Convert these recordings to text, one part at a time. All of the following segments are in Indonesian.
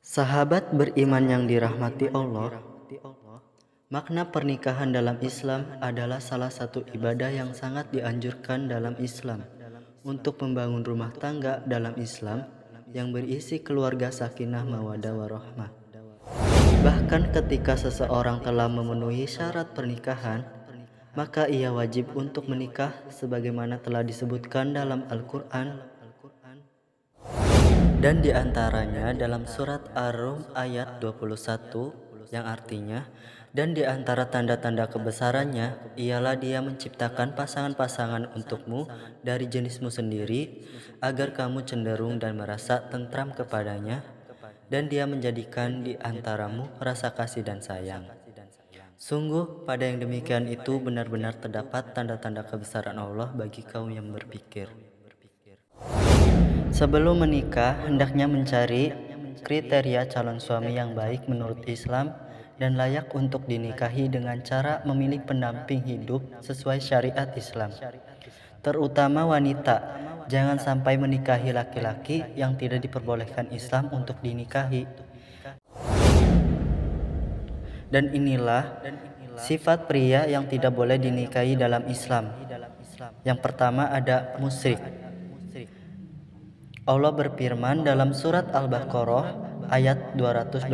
Sahabat beriman yang dirahmati Allah, makna pernikahan dalam Islam adalah salah satu ibadah yang sangat dianjurkan dalam Islam untuk membangun rumah tangga dalam Islam yang berisi keluarga sakinah mawaddah warahmah. Bahkan ketika seseorang telah memenuhi syarat pernikahan, maka ia wajib untuk menikah sebagaimana telah disebutkan dalam Al-Quran dan diantaranya dalam surat Ar-Rum ayat 21 yang artinya, dan di antara tanda-tanda kebesarannya ialah Dia menciptakan pasangan-pasangan untukmu dari jenismu sendiri agar kamu cenderung dan merasa tentram kepadanya, dan Dia menjadikan di antaramu rasa kasih dan sayang. Sungguh pada yang demikian itu benar-benar terdapat tanda-tanda kebesaran Allah bagi kaum yang berpikir. Sebelum menikah, hendaknya mencari kriteria calon suami yang baik menurut Islam dan layak untuk dinikahi dengan cara memilih pendamping hidup sesuai syariat Islam. Terutama wanita, jangan sampai menikahi laki-laki yang tidak diperbolehkan Islam untuk dinikahi. Dan inilah sifat pria yang tidak boleh dinikahi dalam Islam. Yang pertama ada musyrik. Allah berfirman dalam surat Al-Baqarah ayat 221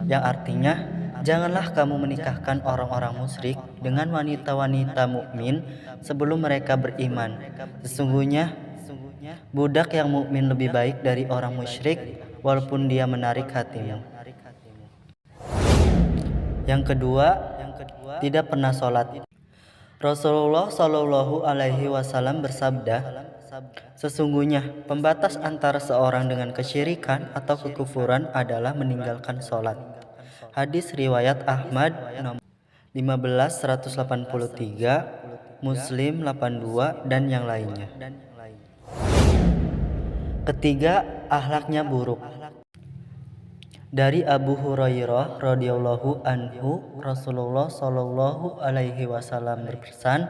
yang artinya, janganlah kamu menikahkan orang-orang musyrik dengan wanita-wanita mukmin sebelum mereka beriman. Sesungguhnya budak yang mukmin lebih baik dari orang musyrik walaupun dia menarik hatimu. Yang kedua, tidak pernah sholat. Rasulullah Shallallahu Alaihi Wasallam bersabda, sesungguhnya pembatas antara seorang dengan kesyirikan atau kekufuran adalah meninggalkan sholat. Hadis riwayat Ahmad nomor 15183, Muslim 82 dan yang lainnya. Ketiga, akhlaknya buruk. Dari Abu Hurairah radhiyallahu anhu, Rasulullah Shallallahu Alaihi Wasallam berpesan,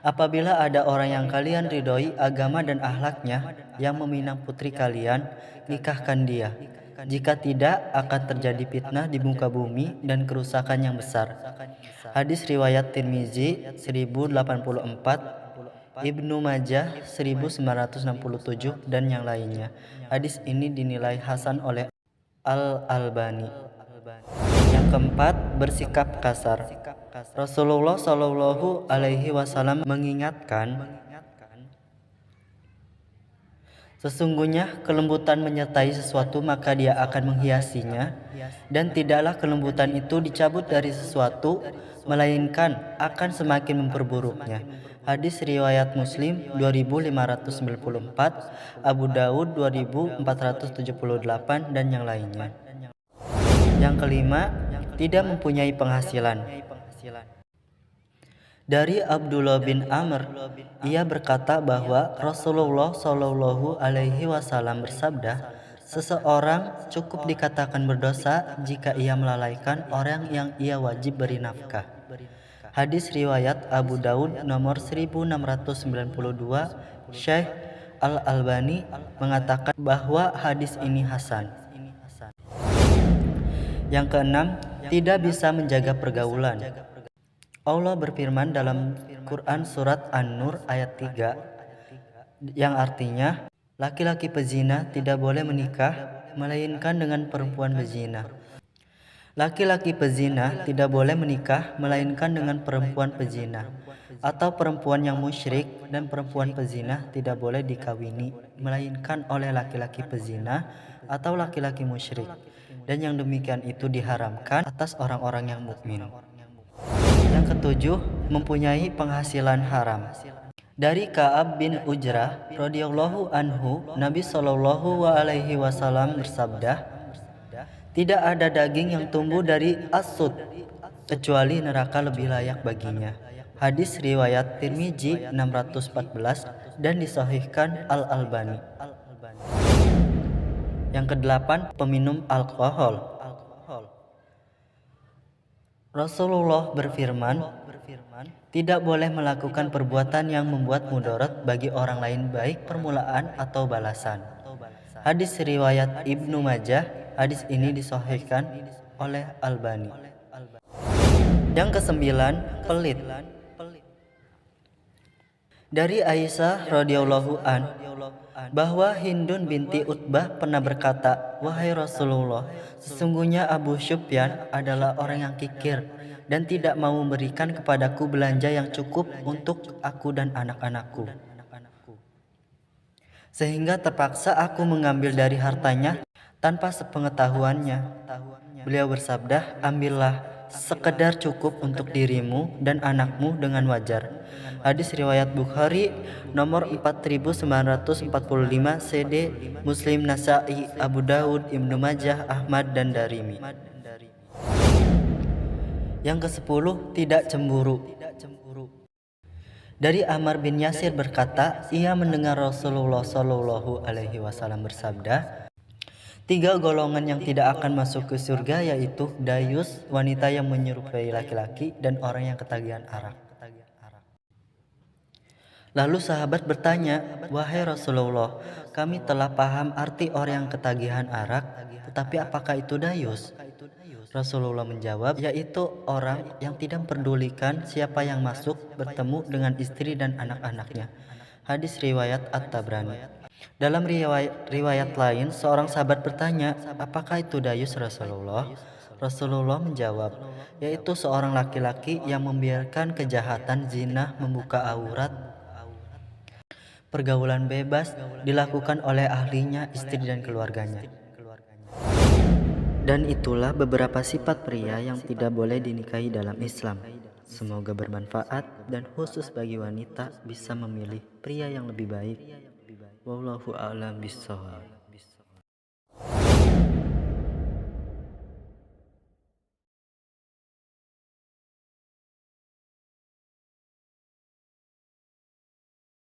apabila ada orang yang kalian ridhoi agama dan akhlaknya yang meminang putri kalian, nikahkan dia. Jika tidak, akan terjadi fitnah di muka bumi dan kerusakan yang besar. Hadis riwayat Tirmizi 1084, Ibnu Majah 1967 dan yang lainnya. Hadis ini dinilai hasan oleh Al-Albani. Yang keempat, bersikap kasar. Rasulullah Shallallahu Alaihi Wasallam mengingatkan, sesungguhnya kelembutan menyertai sesuatu maka dia akan menghiasinya, dan tidaklah kelembutan itu dicabut dari sesuatu, melainkan akan semakin memperburuknya. Hadis riwayat Muslim 2594, Abu Daud 2478 dan yang lainnya. Yang kelima, tidak mempunyai penghasilan. Dari Abdullah bin Amr, ia berkata bahwa Rasulullah Shallallahu Alaihi Wasallam bersabda, seseorang cukup dikatakan berdosa jika ia melalaikan orang yang ia wajib beri nafkah. Hadis riwayat Abu Daud nomor 1692, Syekh Al-Albani mengatakan bahwa hadis ini hasan. Yang keenam, tidak bisa menjaga pergaulan. Allah berfirman dalam Quran surat An-Nur ayat 3 yang artinya, laki-laki pezina tidak boleh menikah melainkan dengan perempuan pezina. Laki-laki pezina tidak boleh menikah melainkan dengan perempuan pezina, atau perempuan yang musyrik, dan perempuan pezina tidak boleh dikawini melainkan oleh laki-laki pezina atau laki-laki musyrik, dan yang demikian itu diharamkan atas orang-orang yang mukmin. Yang ketujuh, mempunyai penghasilan haram. Dari Ka'ab bin Ujrah radhiyallahu anhu, Nabi Shallallahu Alaihi Wasallam bersabda, tidak ada daging yang tumbuh dari as-sud kecuali neraka lebih layak baginya. Hadis riwayat Tirmizi 614 dan disahihkan Al-Albani. Yang kedelapan, peminum alkohol. Rasulullah berfirman, tidak boleh melakukan perbuatan yang membuat mudarat bagi orang lain baik permulaan atau balasan. Hadis riwayat Ibnu Majah. Hadis ini disahihkan oleh Albani. Yang kesembilan, pelit. Dari Aisyah radhiyallahu an bahwa Hindun binti Utbah pernah berkata, "Wahai Rasulullah, sesungguhnya Abu Sufyan adalah orang yang kikir dan tidak mau memberikan kepadaku belanja yang cukup untuk aku dan anak-anakku. Sehingga terpaksa aku mengambil dari hartanya tanpa sepengetahuannya." Beliau bersabda, "Ambillah sekedar cukup untuk dirimu dan anakmu dengan wajar." Hadis riwayat Bukhari nomor 4945, CD, Muslim, Nasa'i, Abu Daud, Ibnu Majah, Ahmad, dan Darimi. Yang ke-10, tidak cemburu. Dari Ammar bin Yasir berkata, ia mendengar Rasulullah Shallallahu Alaihi Wasallam bersabda, 3 golongan yang tidak akan masuk ke surga yaitu dayus, wanita yang menyerupai laki-laki, dan orang yang ketagihan arak. Lalu sahabat bertanya, "Wahai Rasulullah, kami telah paham arti orang yang ketagihan arak, tetapi apakah itu dayus?" Rasulullah menjawab, yaitu orang yang tidak memperdulikan siapa yang masuk bertemu dengan istri dan anak-anaknya. Hadis riwayat At-Tabrani. Dalam riwayat lain, seorang sahabat bertanya, "Apakah itu dayus Rasulullah?" Rasulullah menjawab, yaitu seorang laki-laki yang membiarkan kejahatan zina, membuka aurat, pergaulan bebas dilakukan oleh ahlinya, istri dan keluarganya. Dan itulah beberapa sifat pria yang tidak boleh dinikahi dalam Islam. Semoga bermanfaat dan khusus bagi wanita bisa memilih pria yang lebih baik. Wallahu a'lam bishawab.